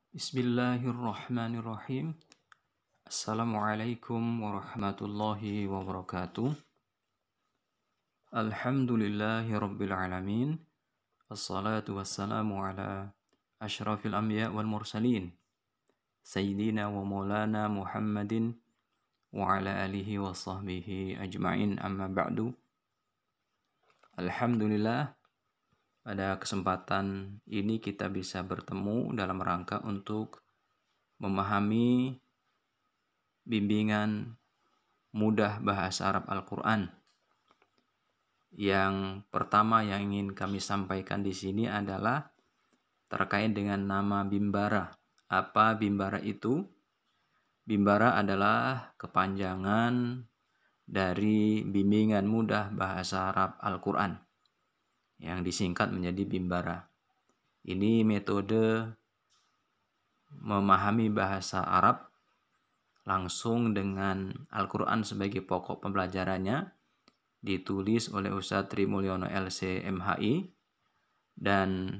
Bismillahirrahmanirrahim. Assalamualaikum warahmatullahi wabarakatuh. Alhamdulillahi rabbil alamin. Assalatu wassalamu ala ashrafil anbiya wal mursalin. Sayyidina wa maulana Muhammadin wa ala alihi wa sahbihi ajma'in, amma ba'du. Alhamdulillah, pada kesempatan ini kita bisa bertemu dalam rangka untuk memahami bimbingan mudah bahasa Arab Al-Quran. Yang pertama yang ingin kami sampaikan di sini adalah terkait dengan nama Bimbara. Apa Bimbara itu? Bimbara adalah kepanjangan dari bimbingan mudah bahasa Arab Al-Quran yang disingkat menjadi Bimbara. Ini metode memahami bahasa Arab langsung dengan Al-Quran sebagai pokok pembelajarannya, ditulis oleh Ustadz Tri Mulyono LC MHI, dan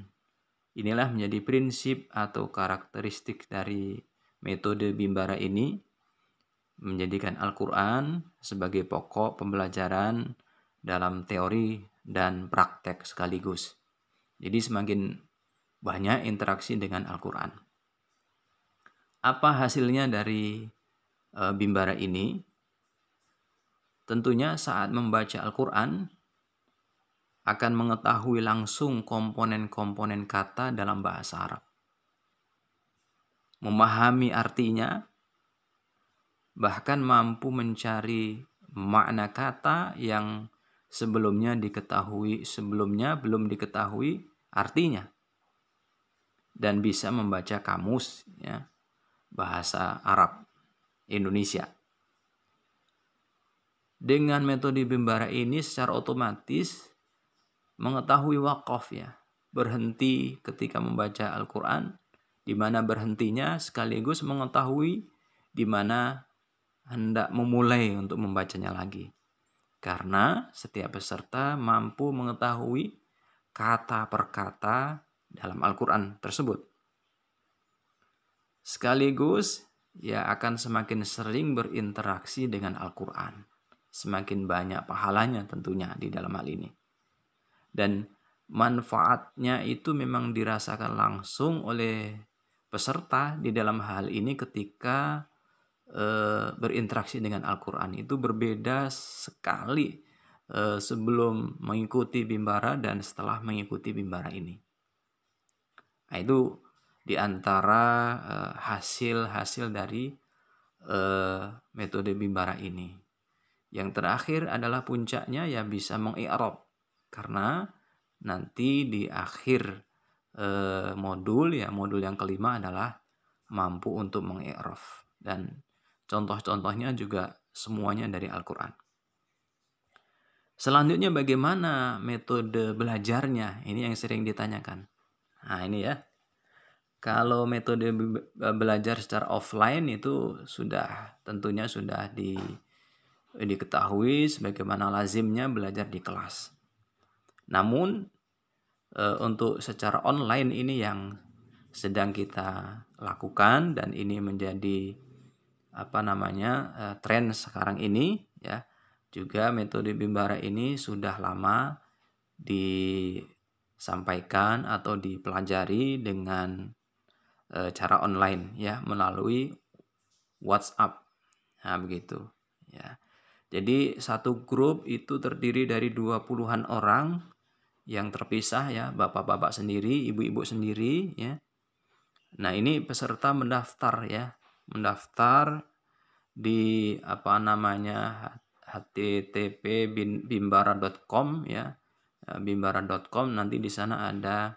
inilah menjadi prinsip atau karakteristik dari metode Bimbara ini, menjadikan Al-Quran sebagai pokok pembelajaran dalam teori dan praktek sekaligus. Jadi semakin banyak interaksi dengan Al-Quran. Apa hasilnya dari Bimbara ini? Tentunya saat membaca Al-Quran akan mengetahui langsung komponen-komponen kata dalam bahasa Arab. Memahami artinya, bahkan mampu mencari makna kata yang sebelumnya belum diketahui artinya. Dan bisa membaca kamus ya, bahasa Arab Indonesia. Dengan metode Bimbara ini secara otomatis mengetahui wakaf ya, berhenti ketika membaca Al-Quran, di mana berhentinya, sekaligus mengetahui di mana hendak memulai untuk membacanya lagi. Karena setiap peserta mampu mengetahui kata per kata dalam Al-Quran tersebut. Sekaligus ia akan semakin sering berinteraksi dengan Al-Quran. Semakin banyak pahalanya tentunya di dalam hal ini. Dan manfaatnya itu memang dirasakan langsung oleh peserta di dalam hal ini ketika berinteraksi dengan Al-Quran. Itu berbeda sekali sebelum mengikuti Bimbara dan setelah mengikuti Bimbara ini. Nah, itu diantara hasil-hasil dari metode Bimbara ini. Yang terakhir adalah puncaknya ya bisa mengi'rab, karena nanti di akhir modul yang kelima adalah mampu untuk mengi'rab, dan contoh-contohnya juga semuanya dari Al-Quran. Selanjutnya bagaimana metode belajarnya? Ini yang sering ditanyakan. Nah ini ya. Kalau metode belajar secara offline itu tentunya sudah diketahui sebagaimana lazimnya belajar di kelas. Namun untuk secara online ini yang sedang kita lakukan, dan ini menjadi tren sekarang ini ya. Juga metode Bimbara ini sudah lama disampaikan atau dipelajari dengan cara online ya, melalui WhatsApp. Nah, begitu ya. Jadi satu grup itu terdiri dari 20-an orang yang terpisah ya, bapak-bapak sendiri, ibu-ibu sendiri ya. Nah, ini peserta mendaftar ya, mendaftar di http bimbara.com ya, bimbara.com. Nanti di sana ada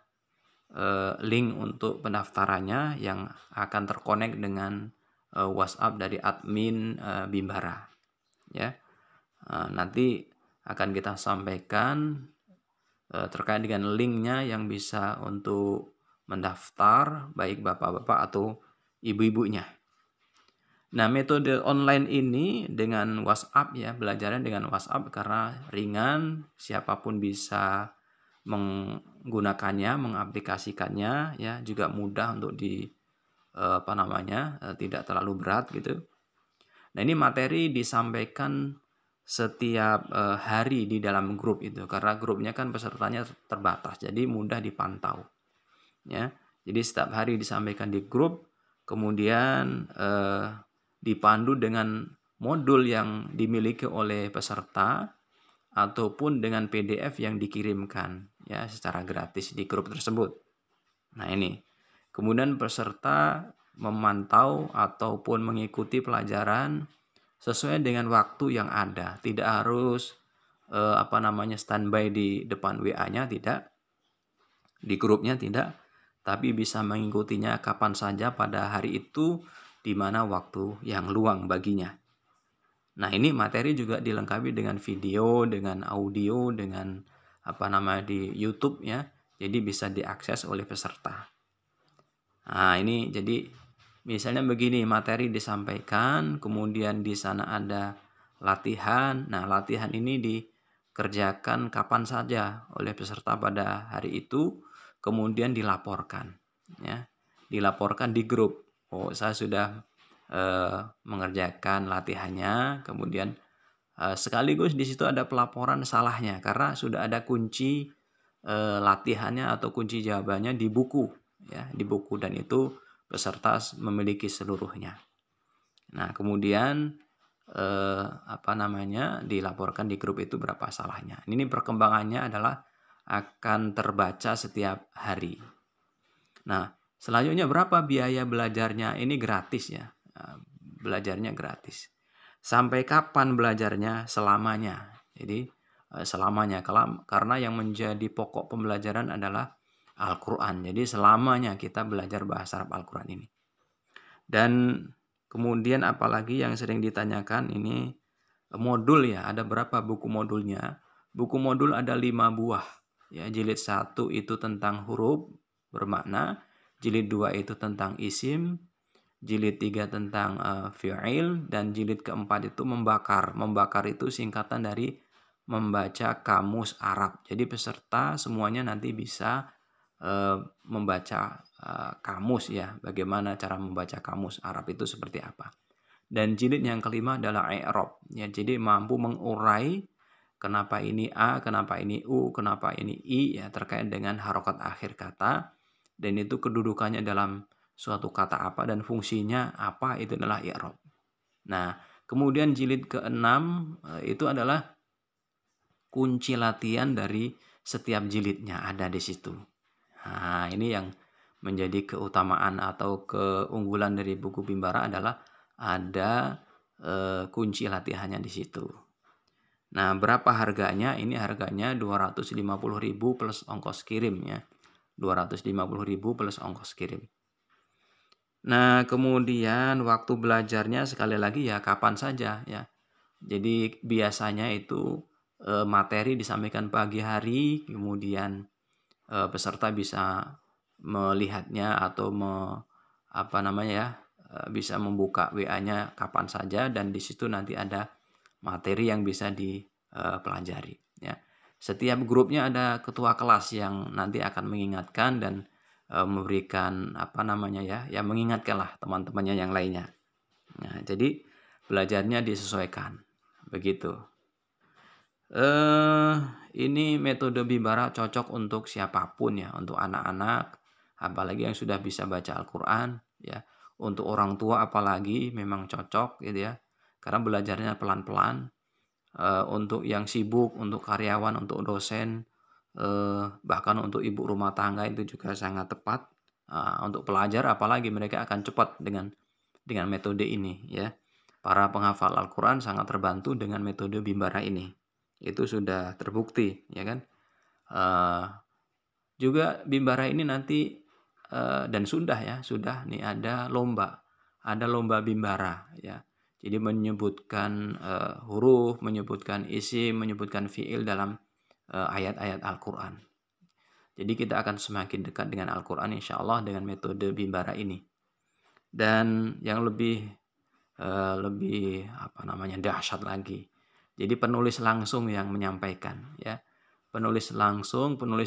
link untuk pendaftarannya yang akan terkonek dengan WhatsApp dari admin Bimbara ya. Nanti akan kita sampaikan terkait dengan linknya yang bisa untuk mendaftar, baik bapak-bapak atau ibu-ibunya. Nah, metode online ini dengan WhatsApp ya, belajarnya dengan WhatsApp karena ringan, siapapun bisa menggunakannya, mengaplikasikannya ya, juga mudah untuk tidak terlalu berat gitu. Nah, ini materi disampaikan setiap hari di dalam grup itu, karena grupnya kan pesertanya terbatas, jadi mudah dipantau. Ya, jadi setiap hari disampaikan di grup, kemudian dipandu dengan modul yang dimiliki oleh peserta ataupun dengan PDF yang dikirimkan ya secara gratis di grup tersebut. Nah, ini. Kemudian peserta memantau ataupun mengikuti pelajaran sesuai dengan waktu yang ada. Tidak harus standby di depan WA-nya, tidak. Di grupnya tidak, tapi bisa mengikutinya kapan saja pada hari itu di mana waktu yang luang baginya. Nah, ini materi juga dilengkapi dengan video, dengan audio, dengan di YouTube ya. Jadi bisa diakses oleh peserta. Nah, ini jadi misalnya begini, materi disampaikan, kemudian di sana ada latihan. Nah, latihan ini dikerjakan kapan saja oleh peserta pada hari itu, kemudian dilaporkan ya. Dilaporkan di grup. Oh, saya sudah mengerjakan latihannya, kemudian sekaligus di situ ada pelaporan salahnya karena sudah ada kunci latihannya atau kunci jawabannya di buku ya, di buku, dan itu peserta memiliki seluruhnya. Nah, kemudian dilaporkan di grup itu berapa salahnya. Ini perkembangannya adalah akan terbaca setiap hari. Nah, selanjutnya berapa biaya belajarnya? Ini gratis ya. Belajarnya gratis. Sampai kapan belajarnya? Selamanya. Jadi selamanya, karena yang menjadi pokok pembelajaran adalah Al-Quran. Jadi selamanya kita belajar bahasa Arab Al-Quran ini. Dan kemudian apalagi yang sering ditanyakan ini modul ya. Ada berapa buku modulnya? Buku modul ada 5 buah. Ya, jilid 1 itu tentang huruf bermakna, jilid 2 itu tentang isim, jilid 3 tentang fi'il, dan jilid keempat itu membakar. Membakar itu singkatan dari membaca kamus Arab. Jadi peserta semuanya nanti bisa membaca kamus ya. Bagaimana cara membaca kamus Arab itu seperti apa. Dan jilid yang kelima adalah i'rab. Ya, jadi mampu mengurai kenapa ini A, kenapa ini U, kenapa ini I ya, terkait dengan harokat akhir kata, dan itu kedudukannya dalam suatu kata apa dan fungsinya apa, itu adalah i'rab. Nah, kemudian jilid ke-6 itu adalah kunci latihan dari setiap jilidnya ada di situ. Nah, ini yang menjadi keutamaan atau keunggulan dari buku Bimbara adalah ada kunci latihannya di situ. Nah, berapa harganya? Ini harganya 250.000 plus ongkos kirim ya. 250.000 plus ongkos kirim. Nah, kemudian waktu belajarnya sekali lagi ya kapan saja ya. Jadi biasanya itu materi disampaikan pagi hari, kemudian peserta bisa melihatnya atau bisa membuka WA-nya kapan saja, dan di situ nanti ada materi yang bisa dipelajari ya. Setiap grupnya ada ketua kelas yang nanti akan mengingatkan dan memberikan mengingatkanlah teman-temannya yang lainnya. Nah, jadi belajarnya disesuaikan begitu. Ini metode Bimbara cocok untuk siapapun ya, untuk anak-anak apalagi yang sudah bisa baca Al-Quran ya. Untuk orang tua apalagi memang cocok gitu ya, karena belajarnya pelan-pelan. Untuk yang sibuk, untuk karyawan, untuk dosen, bahkan untuk ibu rumah tangga itu juga sangat tepat. Untuk pelajar apalagi mereka akan cepat dengan metode ini ya. Para penghafal Al-Quran sangat terbantu dengan metode Bimbara ini. Itu sudah terbukti ya kan. Juga Bimbara ini nanti dan sudah nih ada lomba Bimbara ya. Jadi menyebutkan huruf, menyebutkan isim, menyebutkan fiil dalam ayat-ayat Al-Quran. Jadi kita akan semakin dekat dengan Al-Quran insya Allah dengan metode Bimbara ini. Dan yang lebih dahsyat lagi. Jadi penulis langsung yang menyampaikan ya. Penulis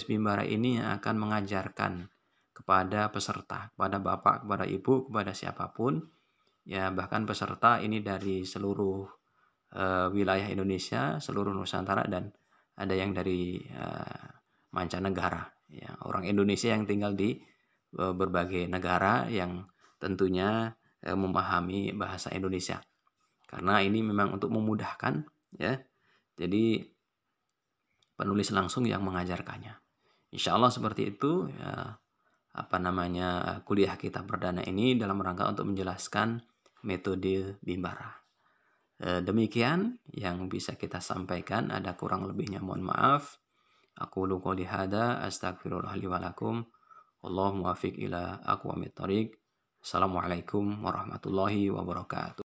Bimbara ini yang akan mengajarkan kepada peserta, kepada bapak, kepada ibu, kepada siapapun, ya bahkan peserta ini dari seluruh wilayah Indonesia, seluruh Nusantara, dan ada yang dari mancanegara, ya orang Indonesia yang tinggal di berbagai negara yang tentunya memahami bahasa Indonesia, karena ini memang untuk memudahkan, ya. Jadi penulis langsung yang mengajarkannya. Insya Allah seperti itu, ya, kuliah kita perdana ini dalam rangka untuk menjelaskan metode Bimbara. Demikian yang bisa kita sampaikan, ada kurang lebihnya mohon maaf. Aku qouli hada astagfirullah li wa lakum. Wallahu muwaffiq ila aqwamit thoriq. Assalamualaikum warahmatullahi wabarakatuh.